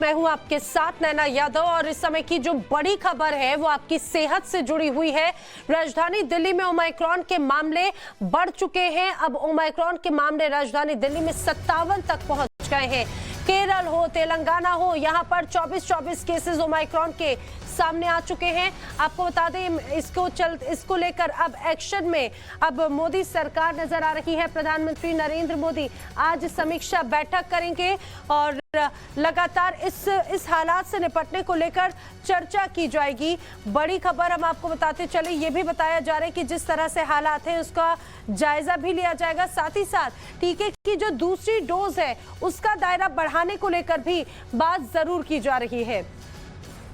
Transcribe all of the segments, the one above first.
मैं हूं आपके साथ नैना यादव और इस समय की जो बड़ी खबर है वो आपकी सेहत से जुड़ी हुई है। राजधानी दिल्ली में ओमाइक्रॉन के मामले बढ़ चुके हैं। अब ओमाइक्रॉन के मामले राजधानी दिल्ली में 57 तक पहुंच गए हैं। केरल हो, तेलंगाना हो, यहां पर 24 केसेस ओमाइक्रॉन के सामने आ चुके हैं। आपको बता दें इसको लेकर अब एक्शन में अब मोदी सरकार नजर आ रही है। प्रधानमंत्री नरेंद्र मोदी आज समीक्षा बैठक करेंगे और लगातार इस हालात से निपटने को लेकर चर्चा की जाएगी। बड़ी खबर हम आपको बताते चले, ये भी बताया जा रहा है कि जिस तरह से हालात हैं उसका जायजा भी लिया जाएगा। साथ ही साथ टीके की जो दूसरी डोज है उसका दायरा बढ़ाने को लेकर भी बात जरूर की जा रही है।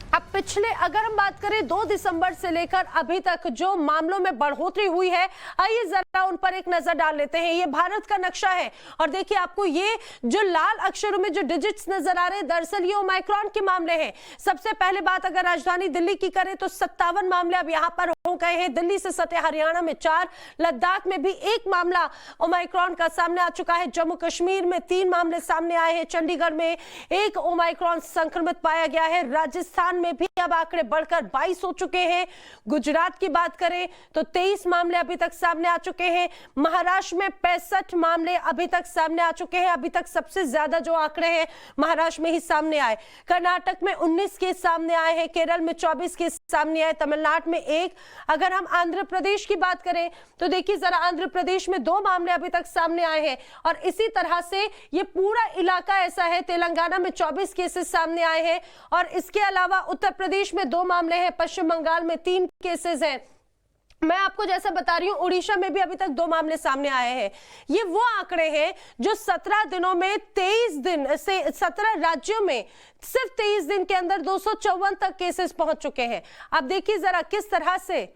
अब अगर हम बात करें 2 दिसंबर से लेकर अभी तक जो मामलों में बढ़ोतरी हुई है, आइए जरा उन पर एक नजर डाल लेते हैं। ये भारत का नक्शा है और देखिए आपको ये जो लाल अक्षरों में जो डिजिट्स नजर आ रहे हैं, दरअसल ये ओमाइक्रॉन के मामले हैं। सबसे पहले बात अगर राजधानी दिल्ली की करें तो 57 मामले अब यहाँ पर हो गए हैं। दिल्ली से सटे हरियाणा में 4, लद्दाख में भी 1 मामला ओमाइक्रॉन का सामने आ चुका है। जम्मू कश्मीर में 3 मामले सामने आए हैं। चंडीगढ़ में 1 ओमाइक्रॉन संक्रमित पाया गया है। राजस्थान में भी अब आंकड़े बढ़कर 22 हो चुके हैं। गुजरात की बात करें तो 23 मामले अभी तक सामने आ चुके हैं। महाराष्ट्र में 65 मामले अभी तक सामने आ चुके हैं। अभी तक सबसे ज्यादा जो आंकड़े हैं महाराष्ट्र में ही सामने आए। कर्नाटक में 19 केस सामने आए हैं। केरल में 24 केस सामने आए। तमिलनाडु में 1। अगर हम आंध्र प्रदेश की बात करें तो देखिए जरा, आंध्र प्रदेश में 2 मामले अभी तक सामने आए हैं और इसी तरह से ये पूरा इलाका ऐसा है। तेलंगाना में 24 केसेस सामने आए हैं और इसके अलावा उत्तर प्रदेश में 2 मामले हैं। पश्चिम बंगाल में 3 केसेस हैं। मैं आपको जैसा बता रही हूं, उड़ीसा में भी अभी तक 2 मामले सामने आए हैं। ये वो आंकड़े हैं जो 17 दिनों में 23 दिन से 17 राज्यों में सिर्फ 23 दिन के अंदर 254 तक केसेस पहुंच चुके हैं। अब देखिए जरा किस तरह से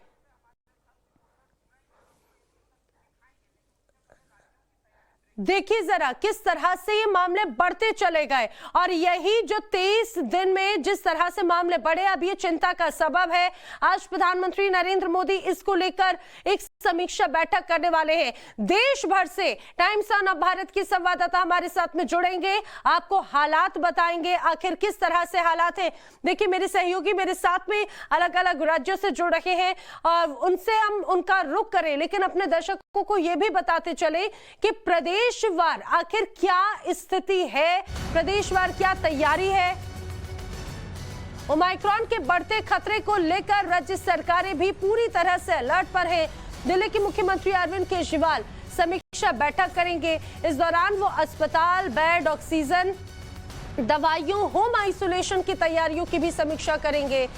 ये मामले बढ़ते चले गए और यही जो 23 दिन में जिस तरह से मामले बढ़े, अब ये चिंता का सबब है। आज प्रधानमंत्री नरेंद्र मोदी इसको लेकर एक समीक्षा बैठक करने वाले हैं। देश भर से टाइम्स ऑफ भारत की संवाददाता हमारे साथ में जुड़ेंगे, आपको हालात बताएंगे आखिर किस तरह से हालात हैं। देखिए मेरे सहयोगी मेरे साथ में अलग अलग राज्यों से जुड़ रहे हैं और उनसे हम उनका रुख करें, लेकिन अपने दर्शकों को यह भी बताते चले कि प्रदेशवार आखिर क्या स्थिति है, प्रदेशवार क्या तैयारी है। ओमाइक्रॉन के बढ़ते खतरे को लेकर राज्य सरकारें भी पूरी तरह से अलर्ट पर हैं। दिल्ली के मुख्यमंत्री अरविंद केजरीवाल समीक्षा बैठक करेंगे। इस दौरान वो अस्पताल, बेड, ऑक्सीजन, दवाइयों, होम आइसोलेशन की तैयारियों की भी समीक्षा करेंगे।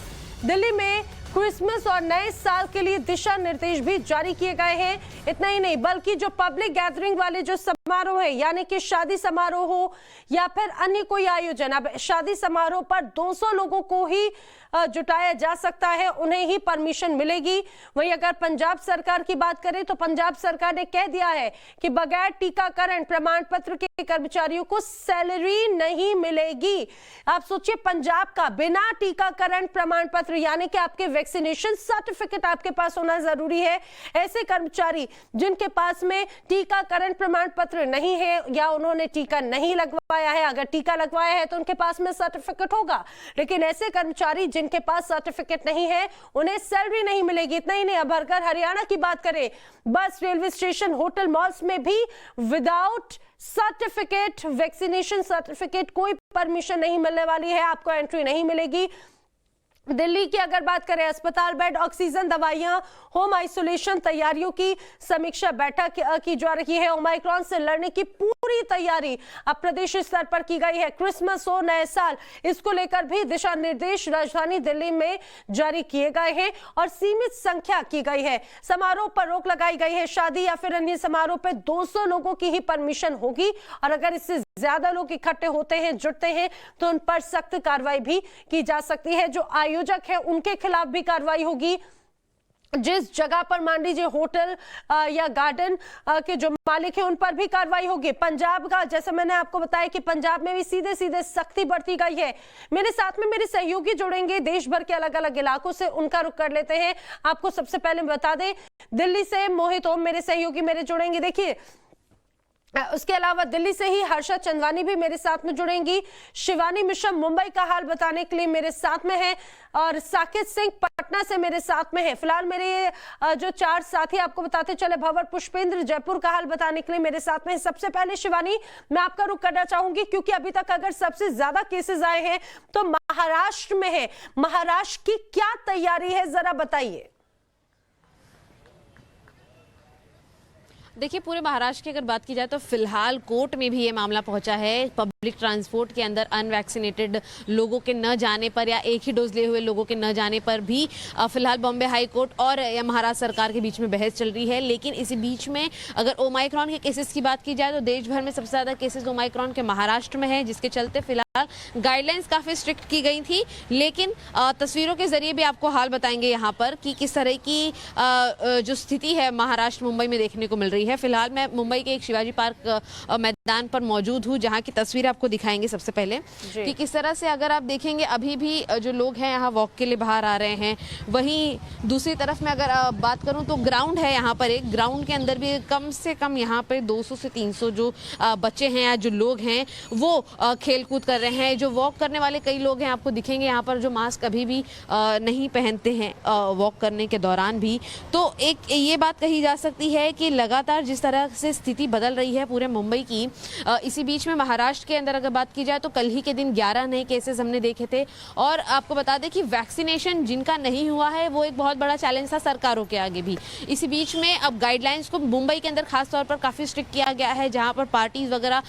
दिल्ली में क्रिसमस और नए साल के लिए दिशा निर्देश भी जारी किए गए हैं। इतना ही नहीं बल्कि जो पब्लिक गैदरिंग वाले जो समारोह है, यानी कि शादी समारोह हो या फिर अन्य कोई आयोजन, अब शादी समारोह पर 200 लोगों को ही जुटाया जा सकता है, उन्हें ही परमिशन मिलेगी। वहीं अगर पंजाब सरकार की बात करें तो पंजाब सरकार ने कह दिया है कि बगैर टीकाकरण प्रमाण पत्र के कर्मचारियों को सैलरी नहीं मिलेगी। आप सोचिए, पंजाब का बिना टीकाकरण प्रमाण पत्र यानी कि आपके वैक्सीनेशन सर्टिफिकेट आपके पास होना जरूरी है। ऐसे कर्मचारी जिनके पास में टीकाकरण प्रमाण पत्र नहीं है या उन्होंने टीका नहीं लगवाया है, अगर टीका लगवाया है तो उनके पास में सर्टिफिकेट होगा, लेकिन ऐसे कर्मचारी जिनके पास सर्टिफिकेट नहीं है उन्हें सैलरी नहीं मिलेगी। इतना ही नहीं, अब अगर हरियाणा की बात करें, बस, रेलवे स्टेशन, होटल, मॉल्स में भी विदाउट सर्टिफिकेट, वैक्सीनेशन सर्टिफिकेट कोई परमिशन नहीं मिलने वाली है, आपको एंट्री नहीं मिलेगी। दिल्ली की अगर बात करें, अस्पताल, बेड, ऑक्सीजन, दवाइयां, होम आइसोलेशन तैयारियों की समीक्षा बैठक की जा रही है। ओमाइक्रॉन से लड़ने की पूरी तैयारी अब प्रदेश स्तर पर की गई है। क्रिसमस हो, नए साल, इसको लेकर भी दिशा निर्देश राजधानी दिल्ली में जारी किए गए हैं और सीमित संख्या की गई है। समारोह पर रोक लगाई गई है। शादी या फिर अन्य समारोह पर 200 लोगों की ही परमिशन होगी और अगर इससे ज्यादा लोग इकट्ठे होते हैं, जुटते हैं, तो उन पर सख्त कार्रवाई भी की जा सकती है। जो आयोजक है उनके खिलाफ भी कार्रवाई होगी। जिस जगह पर मान लीजिए होटल या गार्डन के जो मालिक हैं उन पर भी कार्रवाई होगी। पंजाब का, जैसे मैंने आपको बताया कि पंजाब में भी सीधे सीधे सख्ती बढ़ती गई है। मेरे साथ में मेरे सहयोगी जुड़ेंगे देश भर के अलग अलग इलाकों से, उनका रुख कर लेते हैं। आपको सबसे पहले बता दें, दिल्ली से मोहित ओम मेरे सहयोगी मेरे जुड़ेंगे। देखिए उसके अलावा दिल्ली से ही हर्षा चंदवानी भी मेरे साथ में जुड़ेंगी। शिवानी मिश्रा मुंबई का हाल बताने के लिए मेरे साथ में है और साकेत सिंह पटना से मेरे साथ में है। फिलहाल मेरे जो चार साथी आपको बताते चले, भंवर पुष्पेंद्र जयपुर का हाल बताने के लिए मेरे साथ में है। सबसे पहले शिवानी, मैं आपका रुख करना चाहूंगी क्योंकि अभी तक अगर सबसे ज्यादा केसेस आए हैं तो महाराष्ट्र में है। महाराष्ट्र की क्या तैयारी है, जरा बताइए। देखिए, पूरे महाराष्ट्र की अगर बात की जाए तो फिलहाल कोर्ट में भी ये मामला पहुंचा है। पब्लिक ट्रांसपोर्ट के अंदर अनवैक्सीनेटेड लोगों के न जाने पर या एक ही डोज लिए हुए लोगों के न जाने पर भी फिलहाल बॉम्बे हाई कोर्ट और महाराष्ट्र सरकार के बीच में बहस चल रही है। लेकिन इसी बीच में अगर ओमाइक्रॉन के केसेस की बात की जाए तो देश भर में सबसे ज्यादा केसेस ओमाइक्रॉन के महाराष्ट्र में है, जिसके चलते फिलहाल गाइडलाइंस काफी स्ट्रिक्ट की गई थी। लेकिन तस्वीरों के जरिए भी आपको हाल बताएंगे यहाँ पर कि किस तरह की जो स्थिति है महाराष्ट्र मुंबई में देखने को मिल रही है। फिलहाल मैं मुंबई के एक शिवाजी पार्क मैदान पर मौजूद हूँ, जहाँ की तस्वीर आपको दिखाएंगे सबसे पहले कि किस तरह से अगर आप देखेंगे अभी भी जो लोग हैं यहाँ वॉक के लिए बाहर आ रहे हैं। वहीं दूसरी तरफ में अगर बात करूँ तो ग्राउंड है यहाँ पर, एक ग्राउंड के अंदर भी कम से कम यहाँ पर 200 से 300 जो बच्चे हैं या जो लोग हैं वो खेल कूद कर रहे हैं। जो वॉक करने वाले कई लोग हैं आपको दिखेंगे यहाँ पर जो मास्क अभी भी नहीं पहनते हैं वॉक करने के दौरान भी। तो एक ये बात कही जा सकती है कि लगातार जिस तरह से स्थिति बदल रही है पूरे मुंबई की, इसी बीच में महाराष्ट्र के अंदर अगर बात की जाए तो कल ही के दिन 11 नए केसेस हमने देखे थे। और आपको बता दें कि वैक्सीनेशन जिनका नहीं हुआ है वो एक बहुत बड़ा चैलेंज था सरकारों के आगे भी। इसी बीच में अब गाइडलाइंस को मुंबई के अंदर खास तौर पर काफी स्ट्रिक्ट किया गया है, जहां पर पार्टीज वगैरह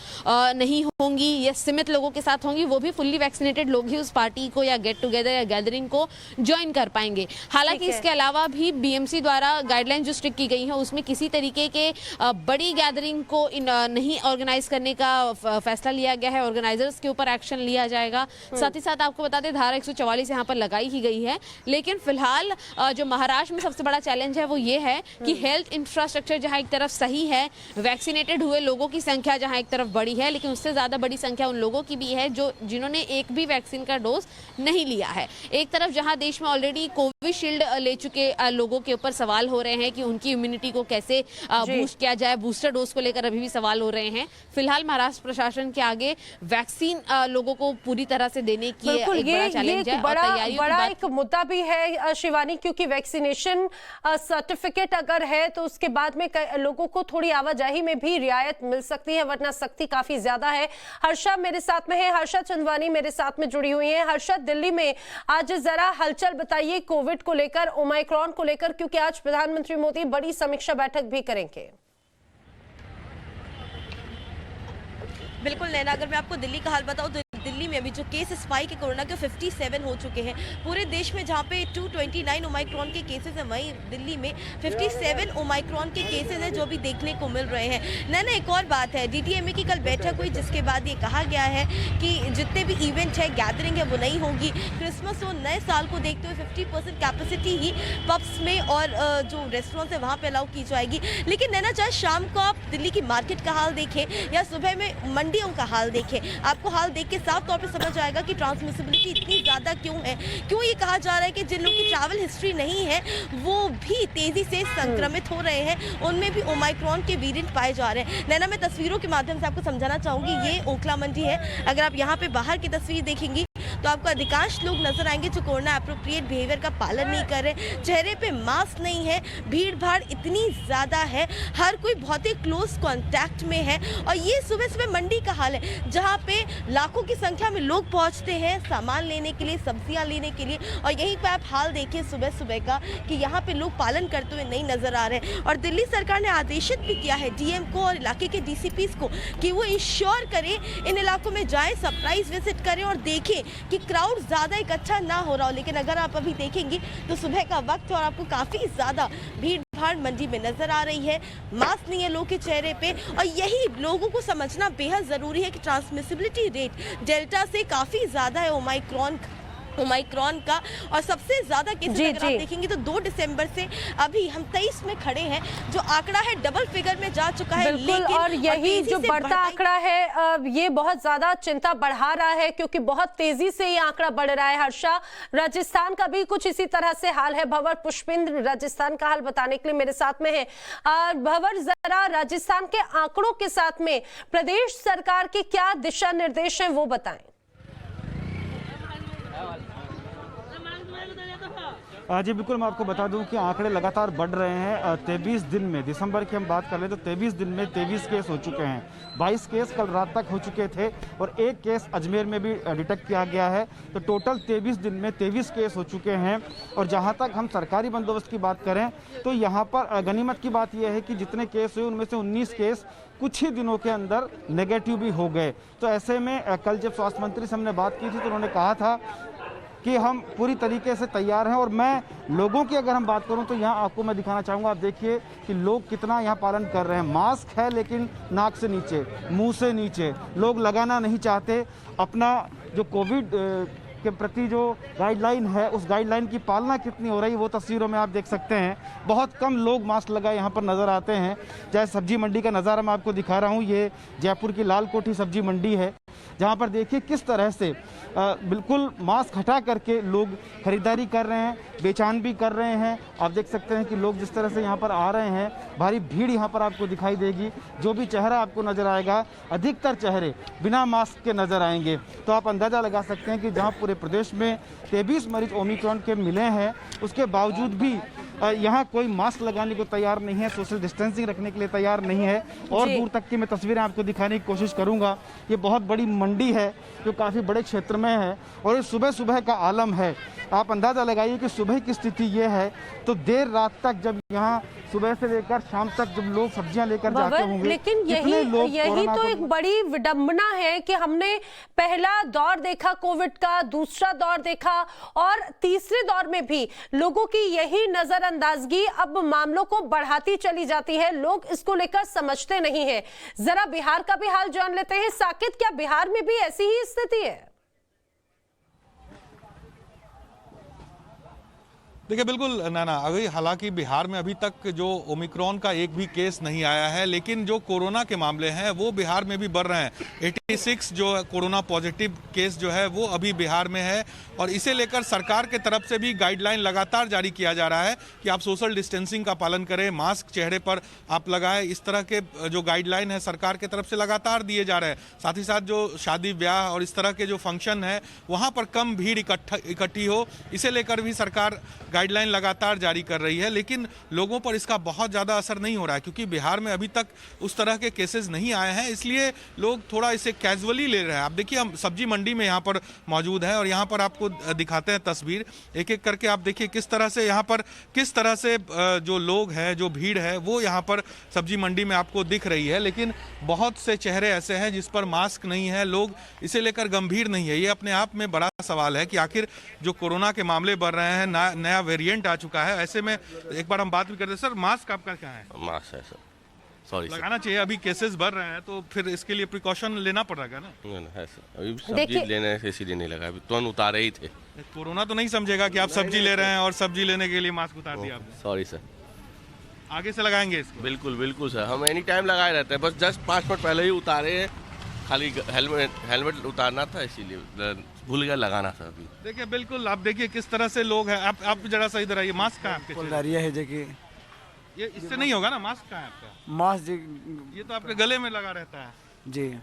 नहीं होंगी या सीमित लोगों के साथ होंगी, वो भी फुल्ली वैक्सीनेटेड लोग ही उस पार्टी को या गेट टुगेदर या गैदरिंग को ज्वाइन कर पाएंगे। हालांकि इसके अलावा भी बीएमसी द्वारा गाइडलाइंस जो स्ट्रिक्ट की गई है उसमें किसी तरीके के बड़ी गैदरिंग को नहीं ऑर्गेनाइज करने का फैसला लिया गया है। ऑर्गेनाइजर्स के ऊपर एक्शन लिया जाएगा। साथ ही साथ आपको बता दें धारा 144 यहाँ पर लगाई ही गई है। लेकिन फिलहाल जो महाराष्ट्र में सबसे बड़ा चैलेंज है वो ये है कि हेल्थ इंफ्रास्ट्रक्चर जहाँ एक तरफ सही है, वैक्सीनेटेड हुए लोगों की संख्या जहाँ एक तरफ बड़ी है, लेकिन उससे ज्यादा बड़ी संख्या उन लोगों की भी है जिन्होंने एक भी वैक्सीन का डोज नहीं लिया है। एक तरफ जहां देश में ऑलरेडी कोविशील्ड ले चुके लोगों के ऊपर सवाल हो रहे हैं कि उनकी इम्यूनिटी को कैसे बूस्ट किया जाए, बूस्टर डोज को लेकर अभी भी सवाल हो रहे हैं। फिलहाल महाराष्ट्र प्रशासन के आगे वैक्सीन लोगों को पूरी तरह से देने की एक बड़ा चैलेंज है। बड़ा एक मुद्दा भी है शिवानी, क्योंकि वैक्सीनेशन सर्टिफिकेट अगर है तो उसके बाद में लोगों को थोड़ी आवाजाही में भी रियायत मिल सकती है, वरना सख्ती काफी ज्यादा है। हर्षा मेरे साथ में है, हर्षा चंदवानी मेरे साथ में जुड़ी हुई है। हर्षा, दिल्ली में आज जरा हलचल बताइए कोविड को लेकर, ओमाइक्रॉन को लेकर, क्योंकि आज प्रधानमंत्री मोदी बड़ी समीक्षा बैठक भी करेंगे। बिल्कुल नैना, अगर मैं आपको दिल्ली का हाल बताऊं तो दिल्ली में अभी जो केस स्पाइक है कोरोना के 57 हो चुके हैं। पूरे देश में जहां पे 229 ओमाइक्रॉन के केसेस हैं, वहीं दिल्ली में 57 ओमाइक्रॉन के केसेस हैं जो अभी देखने को मिल रहे हैं। नैना, एक और बात है, डीटीएमए की कल बैठक हुई जिसके बाद ये कहा गया है कि जितने भी इवेंट है, गैदरिंग है, वो नहीं होगी। क्रिसमस और नए साल को देखते हुए 50% कैपेसिटी ही पब्स में और जो रेस्टोरेंट्स है वहाँ पर अलाउ की जाएगी। लेकिन नैना, चाहे शाम को आप दिल्ली की मार्केट का हाल देखें या सुबह में मंडियों का हाल देखें, आपको हाल देख के साफ तौर पे समझ आएगा कि ट्रांसमिसिबिलिटी इतनी ज़्यादा क्यों है। क्यों ये कहा जा रहा है कि जिन लोगों की ट्रैवल हिस्ट्री नहीं है वो भी तेज़ी से संक्रमित हो रहे हैं, उनमें भी ओमाइक्रॉन के वेरिएंट पाए जा रहे हैं। नैना, मैं तस्वीरों के माध्यम से आपको समझाना चाहूँगी, ये ओखला मंडी है। अगर आप यहाँ पे बाहर की तस्वीर देखेंगी तो आपको अधिकांश लोग नजर आएंगे जो कोरोना एप्रोप्रिएट बिहेवियर का पालन नहीं कर रहे, चेहरे पे मास्क नहीं है, भीड़ भाड़ इतनी ज़्यादा है, हर कोई बहुत ही क्लोज कांटेक्ट में है। और ये सुबह सुबह मंडी का हाल है जहाँ पे लाखों की संख्या में लोग पहुँचते हैं सामान लेने के लिए, सब्जियाँ लेने के लिए। और यहीं पर आप हाल देखिए सुबह सुबह का कि यहाँ पे लोग पालन करते हुए नहीं नजर आ रहे हैं। और दिल्ली सरकार ने आदेशित भी किया है डीएम को और इलाके के डीसीपीज को कि वो इंश्योर करें, इन इलाकों में जाएँ, सरप्राइज विजिट करें और देखें कि क्राउड ज़्यादा इकट्ठा ना हो रहा हो। लेकिन अगर आप अभी देखेंगी तो सुबह का वक्त और आपको काफ़ी ज़्यादा भीड़ भाड़ मंडी में नजर आ रही है, मास्क नहीं है लोगों के चेहरे पे। और यही लोगों को समझना बेहद ज़रूरी है कि ट्रांसमिसिबिलिटी रेट डेल्टा से काफ़ी ज़्यादा है ओमाइक्रॉन ओमाइक्रॉन का। और सबसे ज्यादा केसेस अगर आप देखेंगे तो 2 दिसंबर से अभी हम 23 में खड़े हैं, जो आंकड़ा है डबल फिगर में जा चुका है। लेकिन और यही जो बढ़ता आंकड़ा है ये बहुत ज्यादा चिंता बढ़ा रहा है, क्योंकि बहुत तेजी से ये आंकड़ा बढ़ रहा है। हर्षा, राजस्थान का भी कुछ इसी तरह से हाल है। भंवर पुष्पेंद्र राजस्थान का हाल बताने के लिए मेरे साथ में है। भंवर, जरा राजस्थान के आंकड़ों के साथ में प्रदेश सरकार के क्या दिशा निर्देश हैं वो बताएं। जी बिल्कुल, मैं आपको बता दूं कि आंकड़े लगातार बढ़ रहे हैं। 23 दिन में, दिसंबर की हम बात कर ले तो 23 दिन में 23 केस हो चुके हैं। 22 केस कल रात तक हो चुके थे और 1 केस अजमेर में भी डिटेक्ट किया गया है। तो टोटल 23 दिन में 23 केस हो चुके हैं। और जहां तक हम सरकारी बंदोबस्त की बात करें तो यहाँ पर गनीमत की बात यह है कि जितने केस हुए उनमें से 19 केस कुछ ही दिनों के अंदर नेगेटिव भी हो गए। तो ऐसे में कल जब स्वास्थ्य मंत्री से हमने बात की थी तो उन्होंने कहा था कि हम पूरी तरीके से तैयार हैं। और मैं लोगों की अगर हम बात करूं तो यहाँ आपको मैं दिखाना चाहूँगा, आप देखिए कि लोग कितना यहाँ पालन कर रहे हैं। मास्क है लेकिन नाक से नीचे, मुंह से नीचे, लोग लगाना नहीं चाहते। अपना जो कोविड के प्रति जो गाइडलाइन है उस गाइडलाइन की पालना कितनी हो रही है वो तस्वीरों में आप देख सकते हैं। बहुत कम लोग मास्क लगाए यहाँ पर नज़र आते हैं। चाहे सब्जी मंडी का नज़ारा मैं आपको दिखा रहा हूँ, ये जयपुर की लाल कोठी सब्जी मंडी है, जहाँ पर देखिए किस तरह से बिल्कुल मास्क हटा करके लोग खरीदारी कर रहे हैं, बेचान भी कर रहे हैं। आप देख सकते हैं कि लोग जिस तरह से यहाँ पर आ रहे हैं, भारी भीड़ यहाँ पर आपको दिखाई देगी। जो भी चेहरा आपको नज़र आएगा, अधिकतर चेहरे बिना मास्क के नज़र आएंगे। तो आप अंदाज़ा लगा सकते हैं कि जहाँ पूरे प्रदेश में 23 मरीज ओमिक्रॉन के मिले हैं, उसके बावजूद भी यहाँ कोई मास्क लगाने को तैयार नहीं है, सोशल डिस्टेंसिंग रखने के लिए तैयार नहीं है। और दूर तक की मैं तस्वीरें आपको दिखाने की कोशिश करूँगा। ये बहुत बड़ी मंडी है जो काफ़ी बड़े क्षेत्र में है और ये सुबह सुबह का आलम है। आप अंदाज़ा लगाइए कि सुबह की स्थिति ये है, तो देर रात तक जब यहाँ सुबह से लेकर शाम तक जब लोग सब्जियां लेकर जाते होंगे, लेकिन यही तो एक बड़ी विडंबना है कि हमने पहला दौर देखा कोविड का, दूसरा दौर देखा और तीसरे दौर में भी लोगों की यही नजरअंदाजगी अब मामलों को बढ़ाती चली जाती है। लोग इसको लेकर समझते नहीं है। जरा बिहार का भी हाल जान लेते हैं। साकिब, क्या बिहार में भी ऐसी ही स्थिति है? देखिए बिल्कुल ना अभी हालांकि बिहार में अभी तक जो ओमिक्रॉन का एक भी केस नहीं आया है, लेकिन जो कोरोना के मामले हैं वो बिहार में भी बढ़ रहे हैं। 86 जो कोरोना पॉजिटिव केस जो है वो अभी बिहार में है और इसे लेकर सरकार के तरफ से भी गाइडलाइन लगातार जारी किया जा रहा है कि आप सोशल डिस्टेंसिंग का पालन करें, मास्क चेहरे पर आप लगाएं। इस तरह के जो गाइडलाइन है सरकार के तरफ से लगातार दिए जा रहे हैं। साथ ही साथ जो शादी ब्याह और इस तरह के जो फंक्शन है वहाँ पर कम भीड़ इकट्ठी हो, इसे लेकर भी सरकार गाइडलाइन लगातार जारी कर रही है। लेकिन लोगों पर इसका बहुत ज़्यादा असर नहीं हो रहा है क्योंकि बिहार में अभी तक उस तरह के केसेस नहीं आए हैं, इसलिए लोग थोड़ा इसे कैजुअली ले रहे हैं। आप देखिए हम सब्जी मंडी में यहाँ पर मौजूद हैं और यहाँ पर आपको दिखाते हैं तस्वीर एक एक करके। आप देखिए किस तरह से यहाँ पर किस तरह से जो लोग हैं, जो भीड़ है वो यहाँ पर सब्जी मंडी में आपको दिख रही है। लेकिन बहुत से चेहरे ऐसे हैं जिस पर मास्क नहीं है, लोग इसे लेकर गंभीर नहीं है। ये अपने आप में बड़ा सवाल है कि आखिर जो कोरोना के मामले बढ़ रहे हैं, नया वेरिएंट आ चुका है, ऐसे में एक बार हम बात भी करते हैं। सर मास्क आपका क्या है? मास्क है सर, सॉरी लगाना चाहिए। अभी केसेस बढ़ रहे हैं तो फिर इसके लिए प्रिकॉशन लेना पड़ेगा ना। है सर, अभी सब्जी लेने से इसीलिए नहीं लगा, अभी तुरंत उतारे ही थे। कोरोना तो नहीं समझेगा कि आप सब्जी ले रहे हैं और सब्जी लेने के लिए मास्क उतार दिया आपने। सॉरी सर, आगे से लगाएंगे इसको। बिल्कुल बिल्कुल सर, हम एनी टाइम लगाए रहते हैं, बस जस्ट 5 मिनट पहले ही उतारे हैं। खाली हेलमेट उतारना था इसीलिए भूल गया लगाना था। अभी देखिए बिल्कुल आप देखिए किस तरह से लोग हैं। आप जरा सा इधर आइए। मास्क कहाँ है आपके? ये है जगह, ये इससे नहीं होगा ना। मास्क कहाँ है आपका? मास्क जी, ये तो आपके गले में लगा रहता है जी।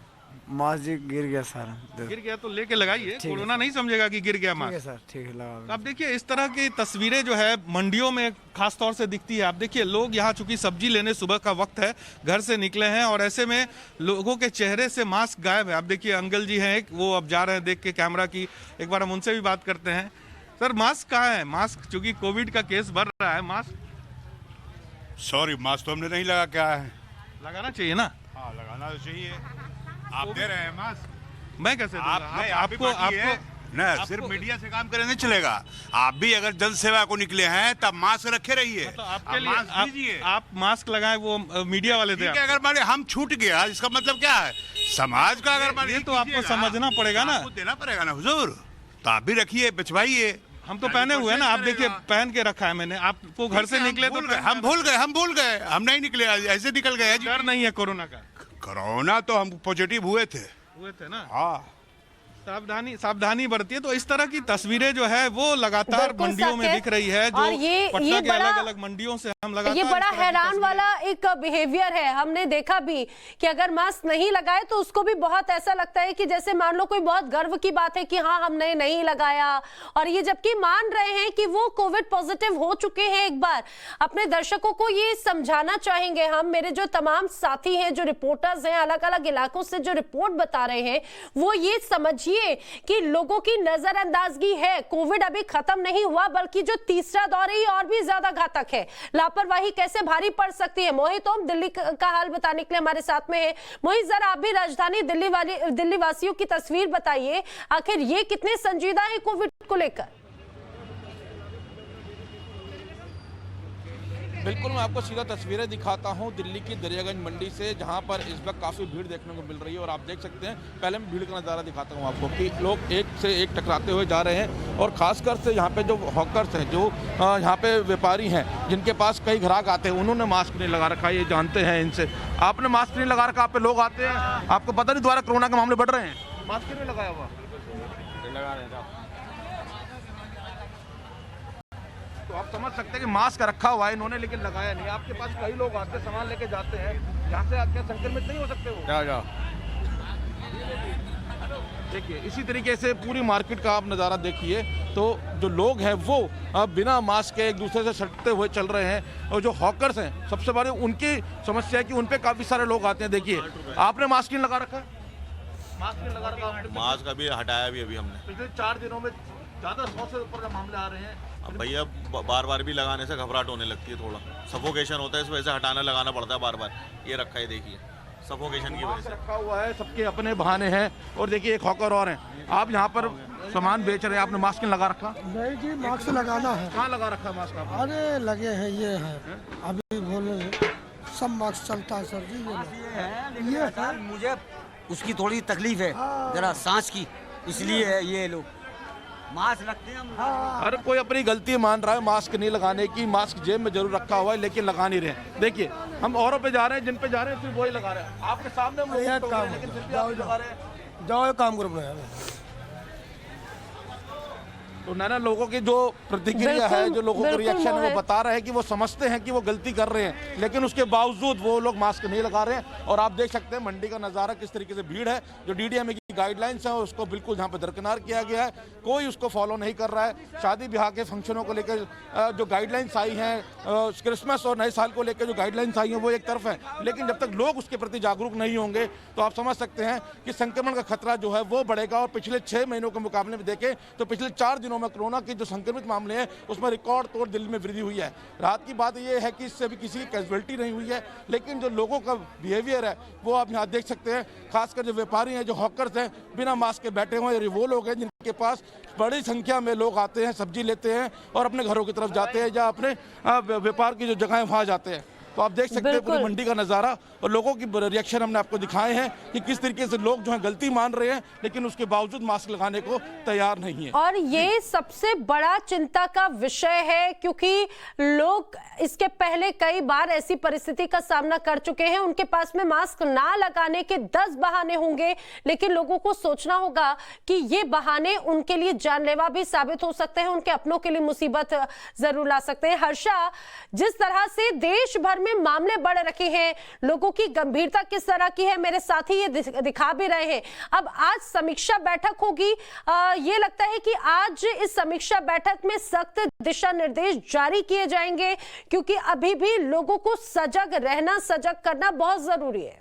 मास्क जी गिर गया सारा, गिर गया तो लेके लगाइए। कोरोना नहीं समझेगा कि गिर गया मास्क। सर ठीक है, लगा। तो आप देखिए इस तरह की तस्वीरें जो है मंडियों में खास तौर से दिखती है। आप देखिए लोग यहाँ चूंकि सब्जी लेने सुबह का वक्त है, घर से निकले हैं और ऐसे में लोगों के चेहरे से मास्क गायब है। आप देखिए अंकल जी हैं एक, वो अब जा रहे हैं देख के कैमरा की। एक बार हम उनसे भी बात करते हैं। सर मास्क कहाँ है? मास्क चूंकि कोविड का केस बढ़ रहा है, मास्क। सॉरी, मास्क तो हमने नहीं लगा। क्या है? लगाना चाहिए ना। हाँ लगाना तो चाहिए। आप दे रहे हैं मास्क, मैं कैसे दूंगा? आपको न सिर्फ मीडिया से काम करने नहीं चलेगा। आप भी अगर जन सेवा को निकले हैं तब मास्क रखे रहिए। तो आपके लिए आप मास्क लगाए, वो मीडिया वाले थे। अगर मान लीजिए हम छूट गया, इसका मतलब क्या है? समाज का अगर मान ये तो आपको समझना पड़ेगा ना, देना पड़ेगा ना हुजूर। तो आप भी रखिए, बिछवाइए। हम तो पहने हुए हैं ना, आप देखिए पहन के रखा है मैंने। आपको घर से निकले तो हम भूल गए, हम नहीं निकले, ऐसे निकल गए जी। डर नहीं है कोरोना का? कोरोना तो हम पॉजिटिव हुए थे ना। हाँ, सावधानी बरतिए। तो इस तरह की तस्वीरें जो है वो लगातार बिल्कुल मंडियों में सच है। दिख रही है, जो और ये पटना के बड़ा- अलग-अलग मंडियों से हम लगातार ये बड़ा इस तरह की हैरान तस्वीरें- वाला एक बिहेवियर है। हमने देखा भी कि अगर मास्क नहीं लगाए तो उसको भी बहुत ऐसा लगता है कि जैसे मान लो कोई बहुत गर्व की बात है कि हाँ हमने नहीं लगाया, और ये जबकि मान रहे हैं कि वो कोविड पॉजिटिव हो चुके हैं। एक बार अपने दर्शकों को ये समझाना चाहेंगे हम, मेरे जो तमाम साथी हैं, जो रिपोर्टर्स हैं अलग अलग इलाकों से जो रिपोर्ट बता रहे हैं, वो ये समझिए कि लोगों की नजरअंदाजगी है। कोविड अभी खत्म नहीं हुआ, बल्कि जो तीसरा दौर है ये और भी ज्यादा घातक है। लापरवाही कैसे भारी पड़ सकती है। मोहित ओम दिल्ली का हाल बताने के लिए हमारे साथ में है। मोहित, जरा आप भी राजधानी दिल्ली वासियों की तस्वीर बताइए, आखिर ये कितने संजीदा है कोविड को लेकर? बिल्कुल, मैं आपको सीधा तस्वीरें दिखाता हूं दिल्ली की दरियागंज मंडी से, जहां पर इस वक्त काफ़ी भीड़ देखने को मिल रही है। और आप देख सकते हैं, पहले मैं भीड़ का नज़ारा दिखाता हूं आपको कि लोग एक से एक टकराते हुए जा रहे हैं। और ख़ासकर से यहाँ पे जो हॉकर्स हैं, जो यहाँ पे व्यापारी हैं, जिनके पास कई ग्राहक आते हैं, उन्होंने मास्क नहीं लगा रखा, ये जानते हैं इनसे। आपने मास्क नहीं लगा रखा, आप पे लोग आते हैं, आपको पता नहीं दोबारा कोरोना के मामले बढ़ रहे हैं, मास्क क्यों नहीं लगाया हुआ? लगा रहे हैं। तो आप समझ सकते हैं कि मास्क रखा हुआ है इन्होंने, लेकिन लगाया नहीं। आपके पास कई लोग आते हैं, सामान लेके जाते हैं, यहाँ से आके संक्रमित नहीं हो सकते वो? देखिए, इसी तरीके से पूरी मार्केट का आप नज़ारा देखिए, तो जो लोग हैं वो अब बिना मास्क के एक दूसरे से सटते हुए चल रहे हैं। और जो हॉकर्स हैं, सबसे बड़ी उनकी समस्या है कि उन पे काफ़ी सारे लोग आते हैं। देखिए, आपने मास्क नहीं लगा रखा है? मास्क नहीं लगा रखा आपने? मास्क अभी हटाया भी अभी हमने। पिछले 4 दिनों में ज़्यादा 100 से ऊपर मामले आ रहे हैं। अब भैया बार बार भी लगाने से घबराहट होने लगती है, थोड़ा सफोकेशन होता है, इस वजह से हटाना लगाना पड़ता है बार बार। ये रखा है, देखिए, सफोकेशन की वजह से रखा हुआ है, सबके अपने बहाने हैं। और देखिए, एक हॉकर और हैं, आप यहाँ पर सामान बेच रहे हैं, आपने मास्क नहीं लगा रखा? नहीं जी, मास्क लगाना है। कहाँ लगा रखा है मास्क आपने? अरे लगे हैं, ये है, अभी बोले सब मास्क चलता है सर जी। ये है, मुझे उसकी थोड़ी तकलीफ है, जरा सांस की, इसलिए है ये लोग मास्क रखते हैं हम। हर कोई अपनी गलती मान रहा है मास्क नहीं लगाने की। मास्क जेब में जरूर रखा हुआ है, लेकिन लगा नहीं रहे। देखिए, हम औरों पे जा रहे हैं, जिन पे जा रहे हैं सिर्फ वही लगा रहे हैं। आपके सामने हम लोग तो हैं, लेकिन फिर भी आप लगा रहे हैं। जाओ काम करो। तो नैना, लोगों की जो प्रतिक्रिया है, जो लोगों का रिएक्शन है, वो बता रहे हैं कि वो समझते हैं कि वो गलती कर रहे हैं, लेकिन उसके बावजूद वो लोग मास्क नहीं लगा रहे हैं। और आप देख सकते हैं मंडी का नज़ारा, किस तरीके से भीड़ है। जो DDMA की गाइडलाइंस है उसको बिल्कुल यहाँ पे दरकिनार किया गया है, कोई उसको फॉलो नहीं कर रहा है। शादी ब्याह के फंक्शनों को लेकर जो गाइडलाइंस आई हैं, क्रिसमस और नए साल को लेकर जो गाइडलाइंस आई हैं, वो एक तरफ है, लेकिन जब तक लोग उसके प्रति जागरूक नहीं होंगे तो आप समझ सकते हैं कि संक्रमण का खतरा जो है वो बढ़ेगा। और पिछले 6 महीनों के मुकाबले में देखें तो पिछले 4 दिनों में कोरोना के जो संक्रमित मामले हैं उसमें रिकॉर्ड तोड़ दिल्ली में वृद्धि हुई है। रात की बात यह है कि इससे भी किसी की कैजुअलिटी नहीं हुई है, लेकिन जो लोगों का बिहेवियर है वो आप यहाँ देख सकते हैं। खासकर जो व्यापारी हैं, जो हॉकर्स हैं, बिना मास्क के बैठे हुए हैं, वो लोग हैं जिनके पास बड़ी संख्या में लोग आते हैं, सब्जी लेते हैं और अपने घरों की तरफ जाते हैं, या अपने व्यापार की जो जगह है वहाँ जाते हैं। तो आप देख सकते हैं पूरी मंडी का नज़ारा और लोगों की रिएक्शन हमने आपको दिखाए हैं कि किस तरीके से लोग जो है गलती मान रहे हैं, लेकिन उसके बावजूद मास्क लगाने को तैयार नहीं है। और ये सबसे बड़ा चिंता का विषय है, क्योंकि लोग इसके पहले कई बार ऐसी परिस्थिति का सामना कर चुके हैं। उनके पास में मास्क ना लगाने के 10 बहाने होंगे, लेकिन लोगों को सोचना होगा कि ये बहाने उनके लिए जानलेवा भी साबित हो सकते हैं, उनके अपनों के लिए मुसीबत जरूर ला सकते हैं। हर्षा, जिस तरह से देश भर में मामले बढ़ रखे हैं, लोगों की गंभीरता किस तरह की है, मेरे साथी ये दिखा भी रहे हैं। अब आज समीक्षा बैठक होगी, ये लगता है कि आज इस समीक्षा बैठक में सख्त दिशा निर्देश जारी किए जाएंगे, क्योंकि अभी भी लोगों को सजग रहना, सजग करना बहुत जरूरी है।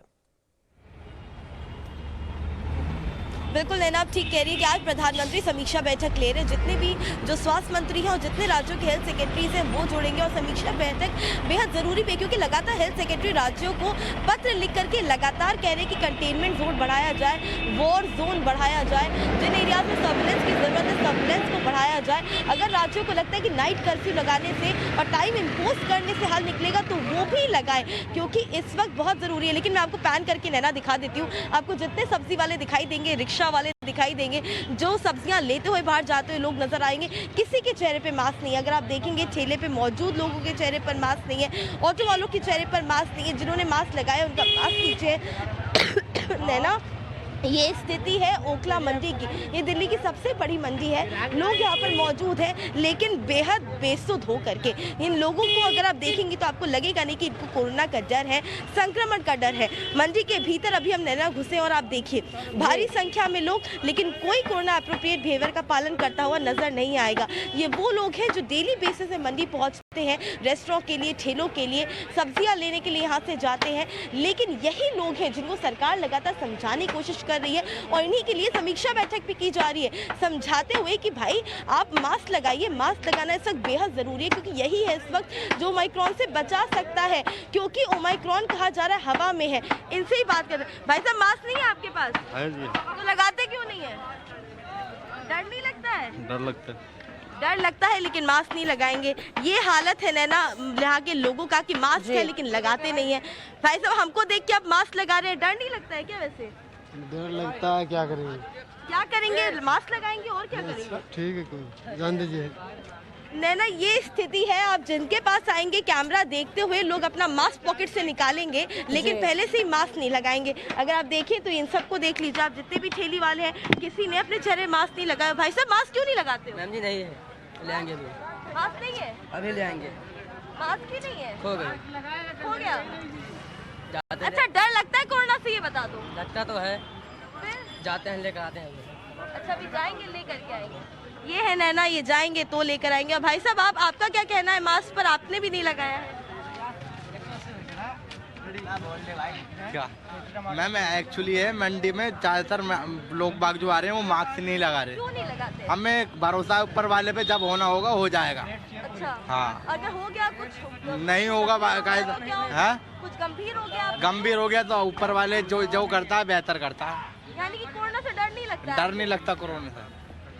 बिल्कुल नैना, आप ठीक कह रही है कि आज प्रधानमंत्री समीक्षा बैठक ले रहे हैं। जितने भी जो स्वास्थ्य मंत्री हैं और जितने राज्यों के हेल्थ सेक्रेटरीज हैं वो जोड़ेंगे, और समीक्षा बैठक बेहद जरूरी है, क्योंकि लगातार हेल्थ सेक्रेटरी राज्यों को पत्र लिख करके लगातार कह रहे हैं कि कंटेनमेंट जोन बढ़ाया जाए, वॉर जोन बढ़ाया जाए, जिन एरियाज में सर्विलेंस की जरूरत है सर्विलेंस को बढ़ाया जाए। अगर राज्यों को लगता है कि नाइट कर्फ्यू लगाने से और टाइम इम्पोज करने से हल निकलेगा तो वो भी लगाए, क्योंकि इस वक्त बहुत जरूरी है। लेकिन मैं आपको पैन करके नैना दिखा देती हूँ, आपको जितने सब्जी वाले दिखाई देंगे, रिक्शा वाले दिखाई देंगे। जो सब्जियां लेते हुए बाहर जाते हुए लोग नजर आएंगे, किसी के चेहरे पे मास्क नहीं है। अगर आप देखेंगे ठेले पे मौजूद लोगों के चेहरे पर मास्क नहीं है, ऑटो वालों के चेहरे पर मास्क नहीं है। जिन्होंने मास्क लगाया उनका मास्क कीजिए। नैना, ये स्थिति है ओखला मंडी की। ये दिल्ली की सबसे बड़ी मंडी है। लोग यहाँ पर मौजूद हैं, लेकिन बेहद बेसुध हो करके। इन लोगों को अगर आप देखेंगे तो आपको लगेगा नहीं कि इनको कोरोना का डर है, संक्रमण का डर है। मंडी के भीतर अभी हम नैना घुसे और आप देखिए भारी संख्या में लोग, लेकिन कोई कोरोना अप्रोप्रिएट बिहेवियर का पालन करता हुआ नजर नहीं आएगा। ये वो लोग हैं जो डेली बेसिस से मंडी पहुँचते हैं, रेस्टोरेंट के लिए, ठेलों के लिए, सब्जियाँ लेने के लिए यहाँ से जाते हैं। लेकिन यही लोग हैं जिनको सरकार लगातार समझाने की कोशिश कर रही है और इन्हीं के लिए समीक्षा बैठक भी की जा रही है, समझाते हुए कि भाई आप मास्क लगाइए। मास्क लगाना इस वक्त बेहद जरूरी है, क्योंकि यही है इस वक्त जो ओमाइक्रॉन से बचा सकता है, क्योंकि ओमाइक्रॉन कहा जा रहा है हवा में है। इनसे ही बात कर रहे हैं। भाई साहब, मास्क नहीं है आपके पास? है जी। तो लगाते क्यों नहीं है? डर नहीं लगता है? डर लगता है। डर लगता है लेकिन मास्क नहीं लगाएंगे। ये हालत है नैना यहाँ के लोगों का कि मास्क है लेकिन लगाते नहीं है। भाई साहब, हमको देख के आप मास्क लगा रहे हैं, डर नहीं लगता है क्या? वैसे डर लगता है, क्या करेंगे? क्या करेंगे? मास्क लगाएंगे और क्या करेंगे? ठीक है, कोई जान दीजिए। नैना, ये स्थिति है। आप जिनके पास आएंगे कैमरा देखते हुए लोग अपना मास्क पॉकेट से निकालेंगे, लेकिन पहले से ही मास्क नहीं लगाएंगे। अगर आप देखें तो इन सबको देख लीजिए, आप जितने भी ठेली वाले हैं, किसी ने अपने चेहरे मास्क नहीं लगाया। भाई साहब, मास्क क्यों नहीं लगाते हो? मैम जी नहीं है, ले आएंगे अभी। मास्क नहीं है? अभी ले आएंगे। मास्क ही नहीं है? हो गए। हो गया। अच्छा, डर लगता है कोरोना से? ये बता दो। लगता तो है, फिर जाते हैं लेकर आते हैं। अच्छा, अभी जाएंगे लेकर के आएंगे। ये है नैना, ये जाएंगे तो लेकर आएंगे। और भाई साहब, आपका क्या कहना है मास्क पर? आपने भी नहीं लगाया है। क्या मैम, एक्चुअली है मंडी में ज़्यादातर लोग बाग जो आ रहे हैं वो मास्क नहीं लगा रहे। क्यों नहीं लगाते? हमें भरोसा है ऊपर वाले पे, जब होना होगा हो जाएगा। अच्छा, हाँ। अगर हो गया कुछ नहीं होगा, है कुछ गंभीर हो गया, गंभीर हो गया तो ऊपर वाले जो करता है बेहतर करता है। यानी कि कोरोना से डर नहीं लगता? डर नहीं लगता कोरोना से।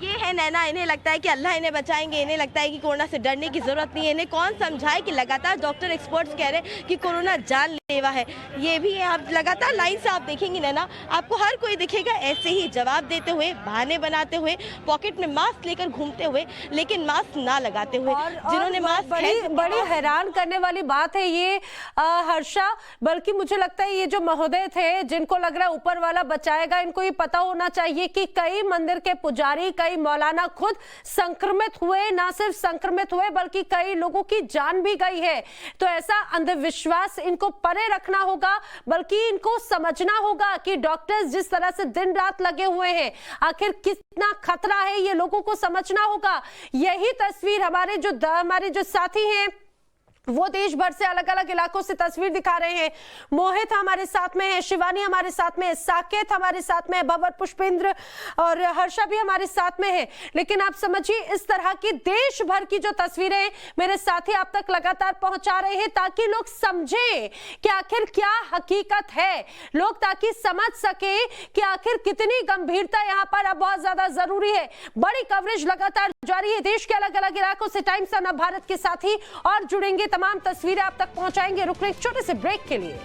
ये है नैना, इन्हें लगता है कि अल्लाह इन्हें बचाएंगे, इन्हें लगता है कि कोरोना से डरने की जरूरत नहीं है। इन्हें कौन समझाए कि लगातार डॉक्टर एक्सपर्ट्स कह रहे हैं कि कोरोना जानलेवा है। ये भी है, आप लगातार लाइन से आप देखेंगे नैना, आपको हर कोई दिखेगा ऐसे ही जवाब देते हुए, बहाने बनाते हुए, पॉकेट में मास्क लेकर घूमते हुए, लेकिन मास्क ना लगाते हुए। जिन्होंने मास्क, बड़ी हैरान करने वाली बात है ये हर्षा, बल्कि मुझे लगता है ये जो महोदय थे जिनको लग रहा है ऊपर वाला बचाएगा, इनको ये पता होना चाहिए कि कई मंदिर के पुजारी, कई मौलाना खुद संक्रमित हुए, ना सिर्फ संक्रमित हुए बल्कि कई लोगों की जान भी गई है। तो ऐसा अंधविश्वास इनको परे रखना होगा, बल्कि इनको समझना होगा कि डॉक्टर्स जिस तरह से दिन रात लगे हुए हैं, आखिर कितना खतरा है ये लोगों को समझना होगा। यही तस्वीर हमारे जो साथी हैं वो देश भर से अलग अलग इलाकों से तस्वीर दिखा रहे हैं। मोहित हमारे साथ में है, शिवानी हमारे साथ में है, साकेत हमारे साथ में है, भवर, पुष्पेंद्र और हर्षा भी हमारे साथ में है। लेकिन आप समझिए, इस तरह की देश भर की जो तस्वीरें मेरे साथी आप तक लगातार पहुंचा रहे हैं, ताकि लोग समझें कि आखिर क्या हकीकत है, लोग ताकि समझ सके कि आखिर कितनी गंभीरता यहाँ पर अब बहुत ज्यादा जरूरी है। बड़ी कवरेज लगातार जारी है देश के अलग अलग इलाकों से। टाइम्स ऑफ भारत के साथ ही और जुड़ेंगे, तमाम तस्वीरें आप तक पहुंचाएंगे। रुक रहे एक छोटे से ब्रेक के लिए।